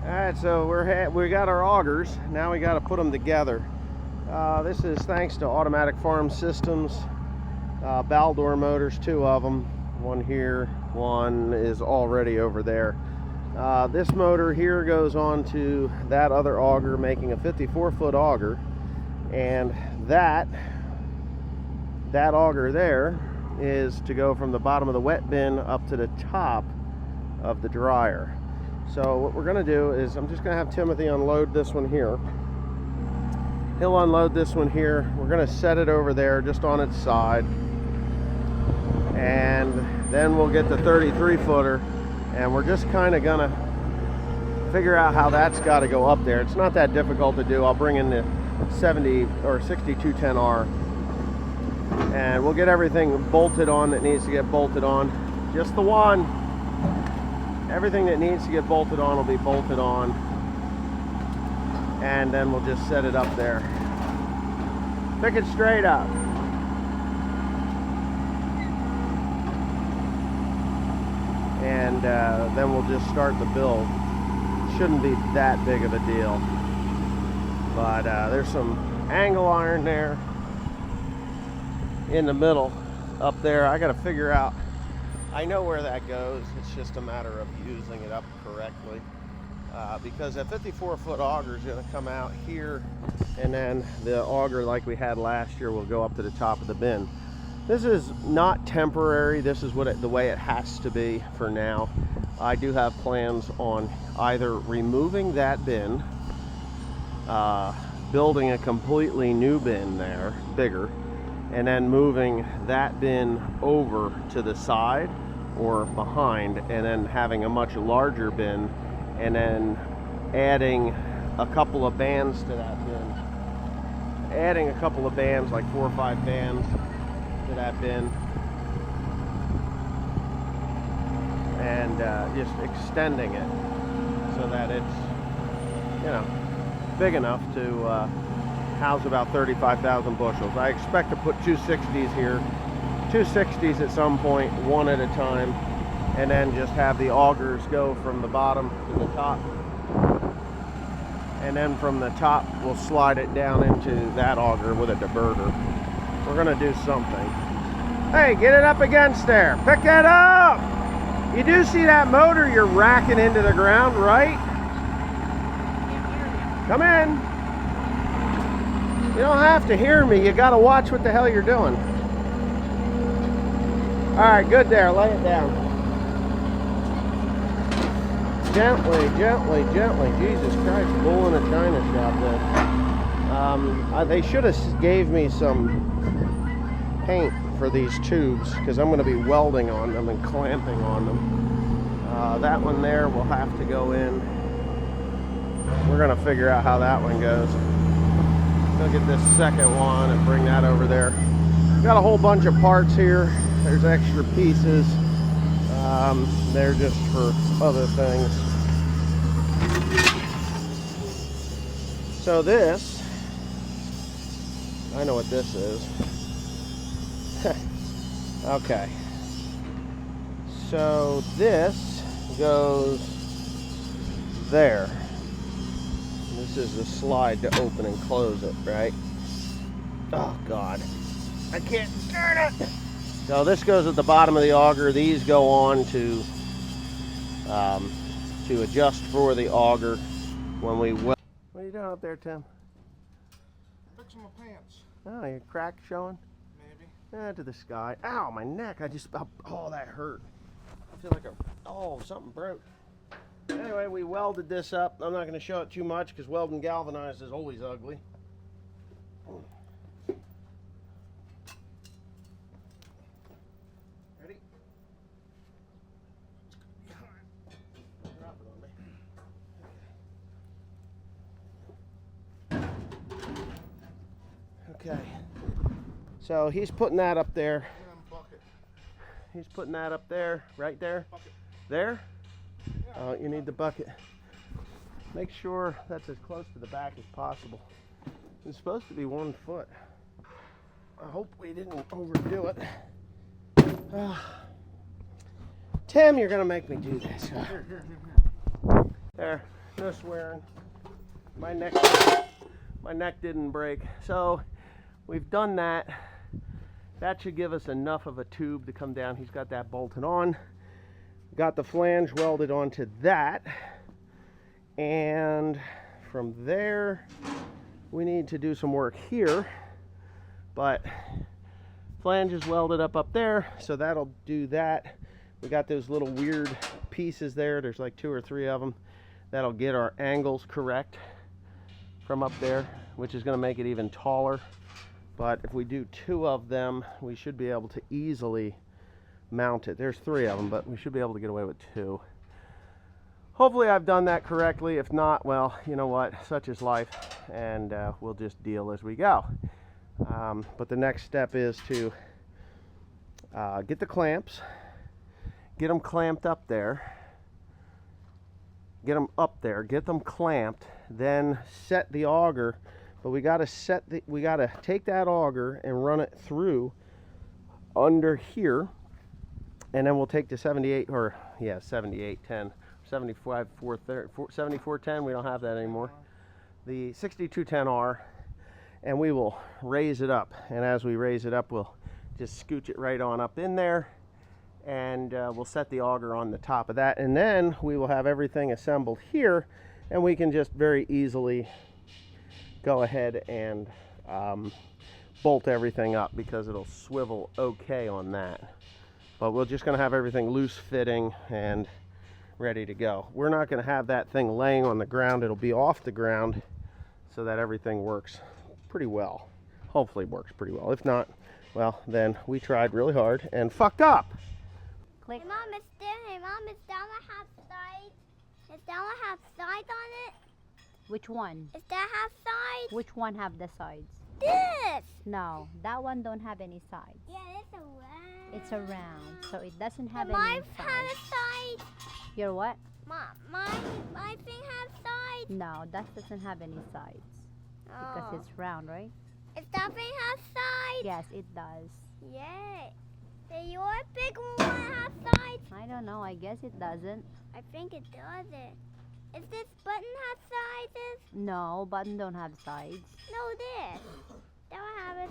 Alright, so we got our augers. Now we got to put them together. This is thanks to Automatic Farm Systems. Baldor motors, 2 of them. One here, one is already over there. This motor here goes on to that other auger, making a 54-foot auger. And that auger there is to go from the bottom of the wet bin up to the top of the dryer. So what we're going to do is I'm just going to have Timothy unload this one here. He'll unload this one here. We're going to set it over there just on its side. And then we'll get the 33-footer, and we're just kind of going to figure out how that's got to go up there. It's not that difficult to do. I'll bring in the 70 or 6210R, and we'll get everything bolted on that needs to get bolted on. Just the one. Everything that needs to get bolted on will be bolted on, and then we'll just set it up there. Pick it straight up. And then we'll just start the build. Shouldn't be that big of a deal, but there's some angle iron there in the middle up there. I got to figure out, I know where that goes. It's just a matter of using it up correctly, because that 54-foot auger is going to come out here, and then the auger like we had last year will go up to the top of the bin. This is not temporary. This is the way it has to be for now. I do have plans on either removing that bin, building a completely new bin there, bigger, and then moving that bin over to the side or behind, and then having a much larger bin, and then adding a couple of bands to that bin. Adding a couple of bands, like 4 or 5 bands to that bin, and just extending it so that it's, you know, big enough to house about 35,000 bushels. I expect to put 260s here, 260s at some point, one at a time, and then just have the augers go from the bottom to the top, and then from the top we'll slide it down into that auger with a diverter. We're gonna do something. Hey, get it up against there. Pick it up! You do see that motor you're racking into the ground, right? Come in. You don't have to hear me. You gotta watch what the hell you're doing. Alright, good there. Lay it down. Gently, gently, gently. Jesus Christ, bull in a china shop. They should have gave me some paint for these tubes, because I'm going to be welding on them and clamping on them. That one there will have to go in. We're going to figure out how that one goes. Go get this second one and bring that over there. Got a whole bunch of parts here. There's extra pieces. They're just for other things. So this, I know what this is. Okay. So this goes there. This is the slide to open and close it, right? Oh God, I can't turn it. So this goes at the bottom of the auger. These go on to adjust for the auger when we weld. What are you doing up there, Tim? Fixing my pants. Oh, your crack showing? Maybe. To the sky. Ow, my neck. Oh, that hurt. I feel like something broke. Anyway, we welded this up. I'm not going to show it too much because welding galvanized is always ugly. Ready? Drop it on me. Okay. So he's putting that up there. He's putting that up there, right there. Bucket. There? Yeah. Oh, you need the bucket. Make sure that's as close to the back as possible. It's supposed to be 1 foot. I hope we didn't overdo it. Tim, you're gonna make me do this. Here. There. No swearing. My neck didn't break. So we've done that. That should give us enough of a tube to come down. He's got that bolted on. Got the flange welded onto that. And from there, we need to do some work here. But flange is welded up there, so that'll do that. We got those little weird pieces there. There's like 2 or 3 of them. That'll get our angles correct from up there, which is going to make it even taller. But if we do 2 of them, we should be able to easily mount it. There's 3 of them, but we should be able to get away with 2. Hopefully I've done that correctly. If not, well, you know what? Such is life, and we'll just deal as we go. But the next step is to get the clamps, get them clamped up there, get them up there, get them clamped, then set the auger. But we got to take that auger and run it through under here, and then we'll take the 7810, 7410. We don't have that anymore. The 6210R, and we will raise it up. And as we raise it up, we'll just scooch it right on up in there, and we'll set the auger on the top of that, and then we will have everything assembled here, and we can just very easily go ahead and bolt everything up, because it'll swivel okay on that. But we're just going to have everything loose fitting and ready to go. We're not going to have that thing laying on the ground. It'll be off the ground so that everything works pretty well. Hopefully works pretty well. If not, well, then we tried really hard and fucked up. Click. Hey Mom, is Dramma have sides? Does Dramma have sides on it? Which one? Does that have sides? Which one have the sides? This! No, that one don't have any sides. Yeah, it's a round. It's a round, so it doesn't have Does any mine sides. have a side? Your what? My thing has sides? No, that doesn't have any sides. Because it's round, right? Does that thing have sides? Yes, it does. Yay. Does your big one have sides? I don't know, I guess it doesn't. I think it doesn't. Is this button have sides? No, button don't have sides. No, this. That will have a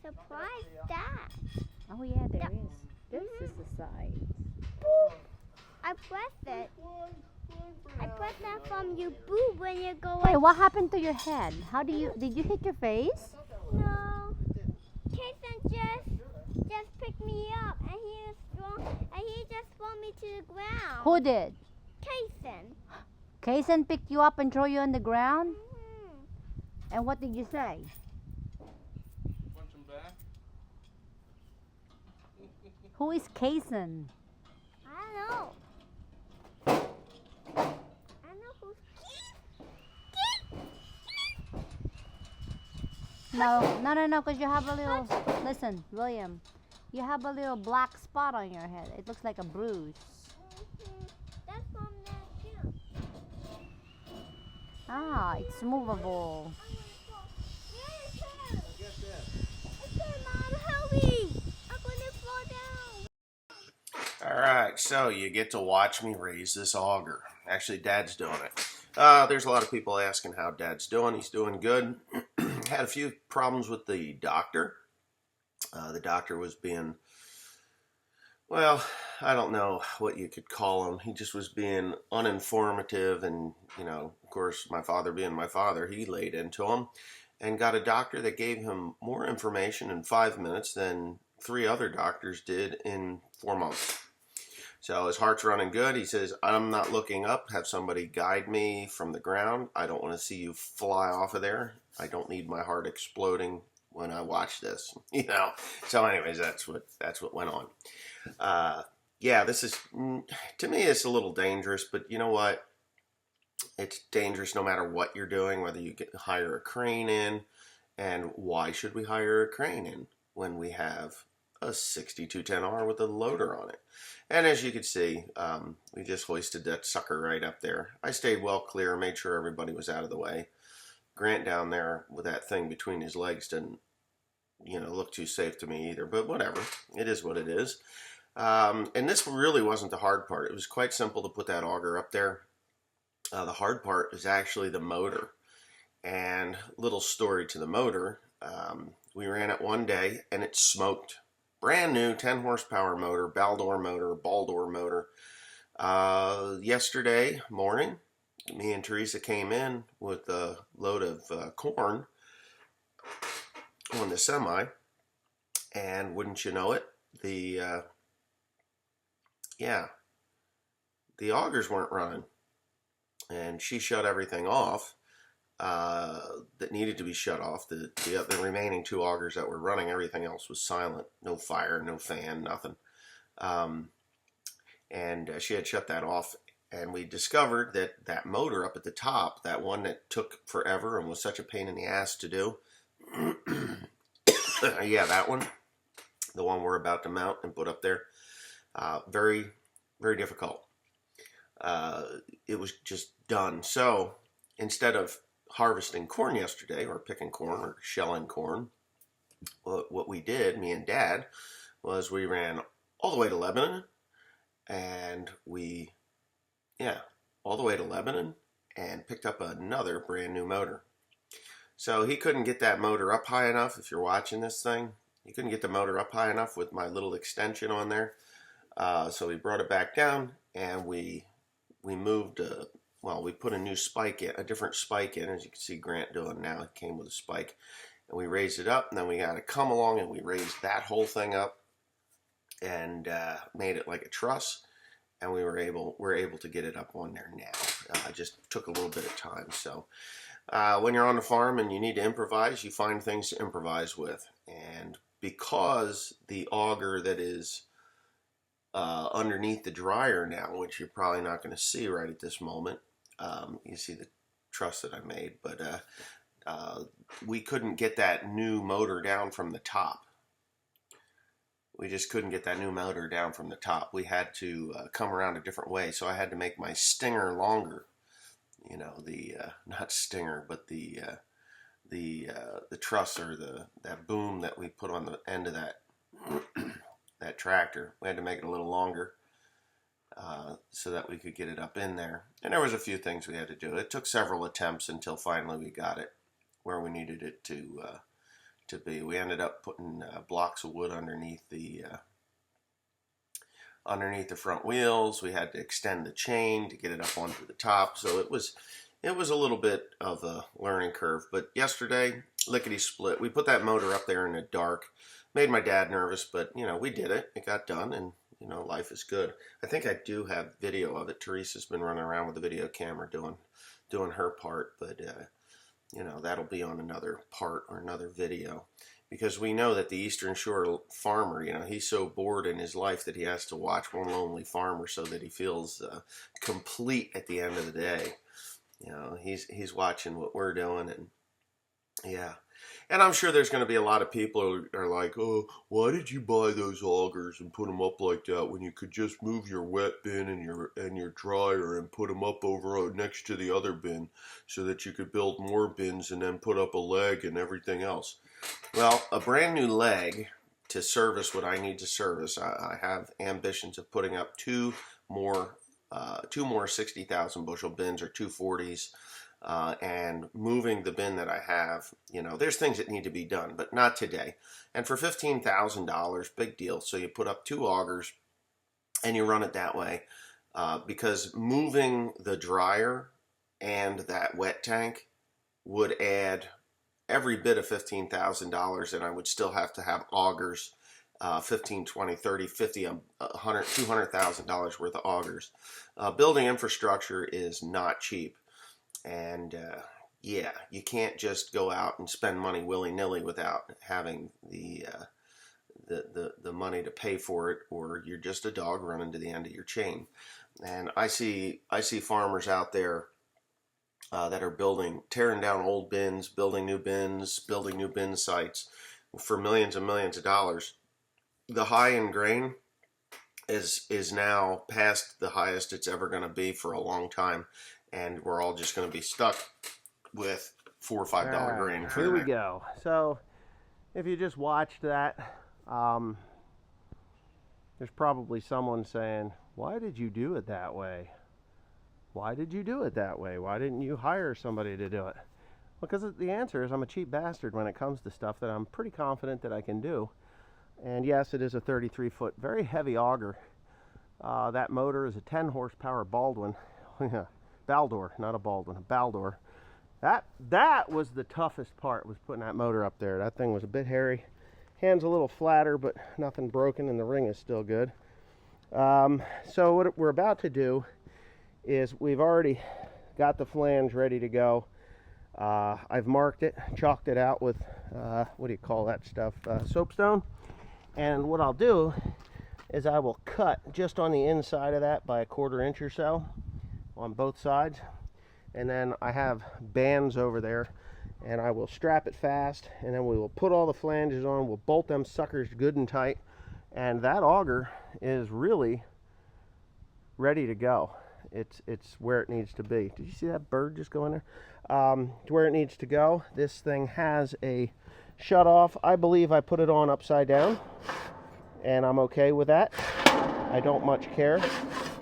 surprise that. Oh yeah, there Yeah. is. This is the side. Boop. I pressed it. I pressed that from you boop when you go Wait, like. what happened to your head? Did you hit your face? No. Jason just picked me up, and he just threw me to the ground. Who did? Jason. Kaysen picked you up and threw you on the ground? Mhm. And what did you say? Want some back? Who is Kaysen? I don't know. I don't know who's. No, because you have a little, listen, William, you have a little black spot on your head. It looks like a bruise. That's from that too. Ah, it's movable. Mom, help me! I'm gonna fall down. Alright, so you get to watch me raise this auger. Actually, Dad's doing it. There's a lot of people asking how Dad's doing. He's doing good. Had a few problems with the doctor. The doctor was being, well, I don't know what you could call him. He just was being uninformative, and, you know, of course, my father being my father, he laid into him and got a doctor that gave him more information in 5 minutes than 3 other doctors did in 4 months. So his heart's running good. He says, I'm not looking up. Have somebody guide me from the ground. I don't want to see you fly off of there. I don't need my heart exploding when I watch this, you know. So anyways, that's what went on. Yeah, this is, to me, it's a little dangerous, but you know what? It's dangerous no matter what you're doing, whether you hire a crane in, and why should we hire a crane in when we have a 6210R with a loader on it? And as you can see, we just hoisted that sucker right up there. I stayed well clear, made sure everybody was out of the way. Grant down there with that thing between his legs didn't, you know, look too safe to me either, but whatever. It is what it is. And this really wasn't the hard part. It was quite simple to put that auger up there. The hard part is actually the motor. And little story to the motor, we ran it one day and it smoked. Brand new 10 horsepower motor, Baldor motor. Yesterday morning, me and Teresa came in with a load of corn on the semi, and wouldn't you know it, the augers weren't running, and she shut everything off that needed to be shut off. The remaining 2 augers that were running, everything else was silent. No fire, no fan, nothing. And she had shut that off, and we discovered that that motor up at the top, that one that took forever and was such a pain in the ass to do, yeah, that one, the one we're about to mount and put up there, very, very difficult. It was just done. So instead of harvesting corn yesterday, or picking corn, or shelling corn, what we did, me and Dad, was we ran all the way to Lebanon, and all the way to Lebanon, and picked up another brand new motor. So he couldn't get that motor up high enough. If you're watching this thing, he couldn't get the motor up high enough with my little extension on there. So we brought it back down, and we moved, we put a new spike in, a different spike in, as you can see Grant doing now. It came with a spike, and we raised it up, and then we got to come along and we raised that whole thing up and made it like a truss, and we're able to get it up on there now. It just took a little bit of time. So when you're on the farm and you need to improvise, you find things to improvise with. And because the auger that is underneath the dryer now, which you're probably not going to see right at this moment, you see the truss that I made, but we couldn't get that new motor down from the top. We just couldn't get that new motor down from the top. We had to come around a different way, so I had to make my stinger longer. You know, the not stinger, but the truss, or that boom that we put on the end of that that tractor. We had to make it a little longer so that we could get it up in there. And there was a few things we had to do. It took several attempts until finally we got it where we needed it to be. We ended up putting blocks of wood underneath the front wheels. We had to extend the chain to get it up onto the top. So it was a little bit of a learning curve. But yesterday, lickety split. We put that motor up there in the dark. Made my dad nervous, but you know, we did it. It got done, and you know, life is good. I think I do have video of it. Teresa's been running around with a video camera doing her part, but you know, that'll be on another part or another video, because we know that the Eastern Shore farmer, you know, he's so bored in his life that he has to watch one lonely farmer so that he feels complete at the end of the day. You know, he's watching what we're doing, and yeah. And I'm sure there's going to be a lot of people who are like, oh, why did you buy those augers and put them up like that when you could just move your wet bin and your dryer and put them up over next to the other bin so that you could build more bins and then put up a leg and everything else? Well, a brand new leg to service what I need to service. I have ambitions of putting up two more 60,000 bushel bins, or 240s. And moving the bin that I have, you know, there's things that need to be done, but not today. And for $15,000, big deal. So you put up 2 augers and you run it that way, because moving the dryer and that wet tank would add every bit of $15,000, and I would still have to have augers, 15, 20, 30, 50, $100, $200,000 worth of augers. Building infrastructure is not cheap. And yeah, you can't just go out and spend money willy-nilly without having the money to pay for it, or you're just a dog running to the end of your chain. And I see farmers out there that are tearing down old bins, building new bin sites for millions and millions of dollars. The high in grain is now past the highest it's ever going to be for a long time. And we're all just going to be stuck with $4 or $5 grain. Here we go. So, if you just watched that, there's probably someone saying, "Why did you do it that way?" why did you do it that way? Why didn't you hire somebody to do it? Because the answer is I'm a cheap bastard when it comes to stuff that I'm pretty confident that I can do. And yes, it is a 33-foot, very heavy auger. That motor is a 10 horsepower Baldwin. Baldor, not a Baldwin, a Baldor. That was the toughest part, was putting that motor up there. That thing was a bit hairy. Hand's a little flatter, but nothing broken, and the ring is still good. So what we're about to do is we've already got the flange ready to go. I've marked it, chalked it out with, what do you call that stuff, soapstone. And what I'll do is I will cut just on the inside of that by a 1/4 inch or so on both sides. And then I have bands over there, and I will strap it fast, and then we will put all the flanges on. We'll bolt them suckers good and tight, and that auger is really ready to go. It's where it needs to be. Did you see that bird just go in there? To where it needs to go. This thing has a shut off. I believe I put it on upside down, and I'm okay with that. I don't much care,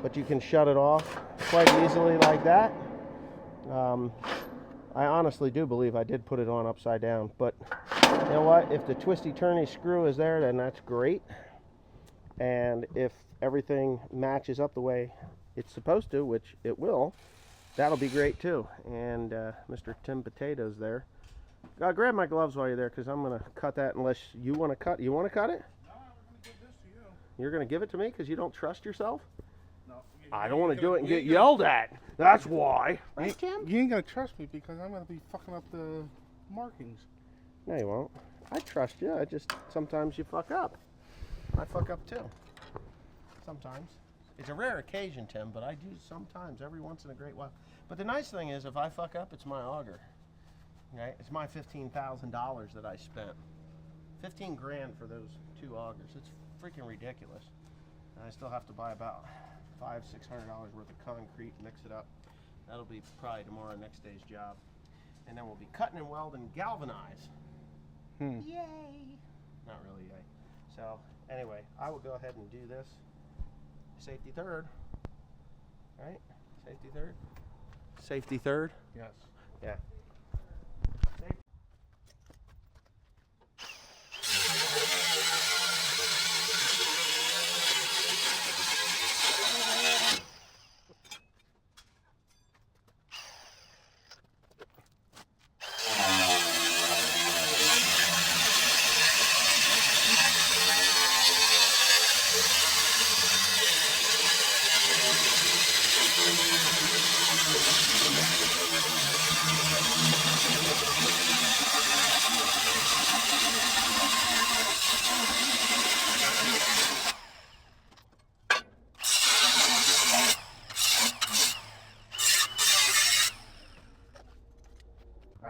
but you can shut it off quite easily like that. I honestly do believe I did put it on upside down, but you know what? If the twisty turny screw is there, then that's great. And if everything matches up the way it's supposed to, which it will, that'll be great too. And Mr. Tim Potatoes there. Grab my gloves while you're there, because I'm going to cut that unless you want to cut. You want to cut it? No, I'm going to give this to you. You're going to give it to me because you don't trust yourself? No. I don't want to do it and get yelled at. That's why. Right, Tim? You ain't going to trust me because I'm going to be fucking up the markings. No, you won't. I trust you. I just, sometimes you fuck up. I fuck up too. Sometimes. It's a rare occasion, Tim, but I do sometimes, every once in a great while. But the nice thing is, if I fuck up, it's my auger. Right? It's my $15,000 that I spent. 15 grand for those 2 augers. It's freaking ridiculous. And I still have to buy about $500–600 worth of concrete, mix it up. That'll be probably tomorrow, next day's job. And then we'll be cutting and welding, galvanize. Yay! Not really yay. So anyway, I will go ahead and do this. Safety third. Right? Safety third. Safety third? Yes. Yeah.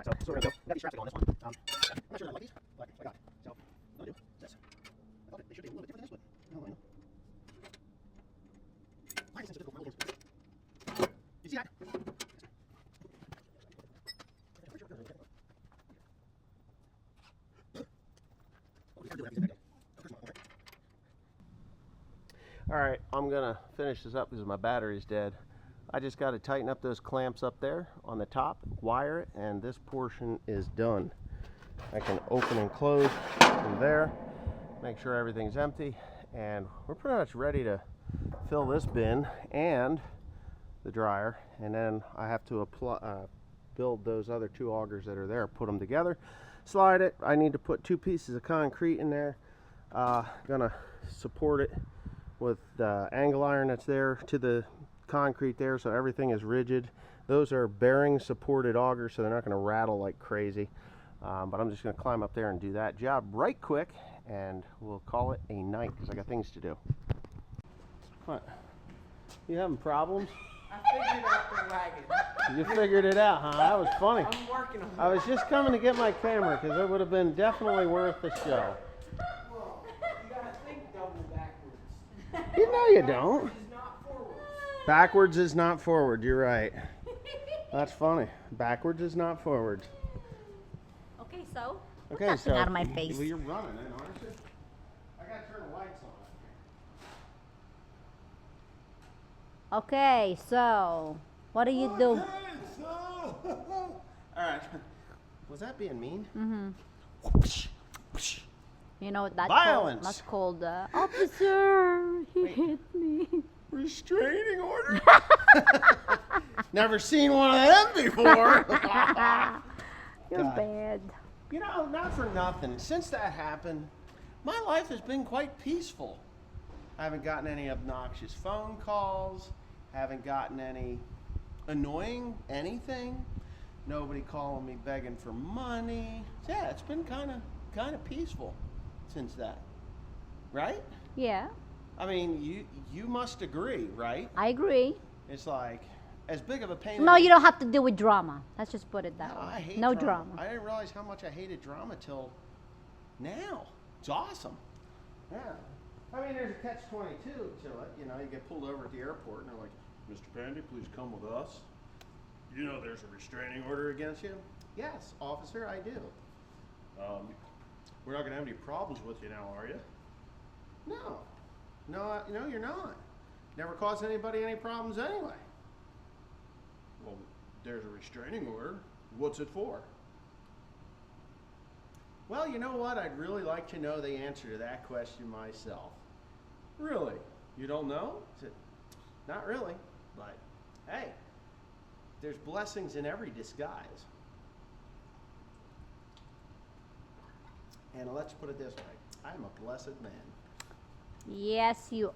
So we're going to go. Got these straps on this one. I'm not sure I like these, but I got it. So what I'll do is this. I thought they should be a little bit different than this, but no, I know. Why is it difficult for my little You see that? Alright, I'm going to finish this up because my battery's dead. I just got to tighten up those clamps up there on the top, wire it, and this portion is done. I can open and close from there, make sure everything's empty, and we're pretty much ready to fill this bin and the dryer, and then I have to apply, build those other 2 augers that are there, put them together, slide it. I need to put 2 pieces of concrete in there. Gonna support it with the angle iron that's there to the concrete there, so everything is rigid. Those are bearing supported augers, so they're not going to rattle like crazy. But I'm just going to climb up there and do that job right quick, and we'll call it a night because I got things to do. What? You having problems? I figured out the wagon. You figured it out, huh? That was funny. I'm working on it. I was just coming to get my camera because it would have been definitely worth the show. Well, you gotta think double backwards. You know you don't. Backwards is not forward. Backwards is not forward. You're right. That's funny. Backwards is not forward. Okay, so? Okay, Nothing so out of my face. Well, you're running, then, aren't you? I gotta turn the lights on. Okay, so What do you do? All right. Was that being mean? You know what that's Violence. called? That's called officer. He Wait. hit me. Restraining order? Never seen one of them before. You're God. bad. You know, not for nothing. Since that happened, my life has been quite peaceful. I haven't gotten any obnoxious phone calls. Haven't gotten any annoying anything. Nobody calling me begging for money. Yeah, it's been kind of peaceful since that. Right? Yeah, I mean, you must agree, right? I agree. It's like as big of a pain. No, you don't have to deal with drama. Let's just put it that No, way. I hate No drama. drama. I didn't realize how much I hated drama till now. It's awesome. Yeah. I mean, there's a catch-22 to it. You know, you get pulled over at the airport and they're like, Mr. Pandy, please come with us. You know there's a restraining order against you? Yes, officer, I do. We're not going to have any problems with you now, are you? No. No, you're not. Never caused anybody any problems anyway. Well, there's a restraining order. What's it for? Well, you know what? I'd really like to know the answer to that question myself. Really? You don't know? Not really, but hey, there's blessings in every disguise. And let's put it this way. I'm a blessed man. Yes, you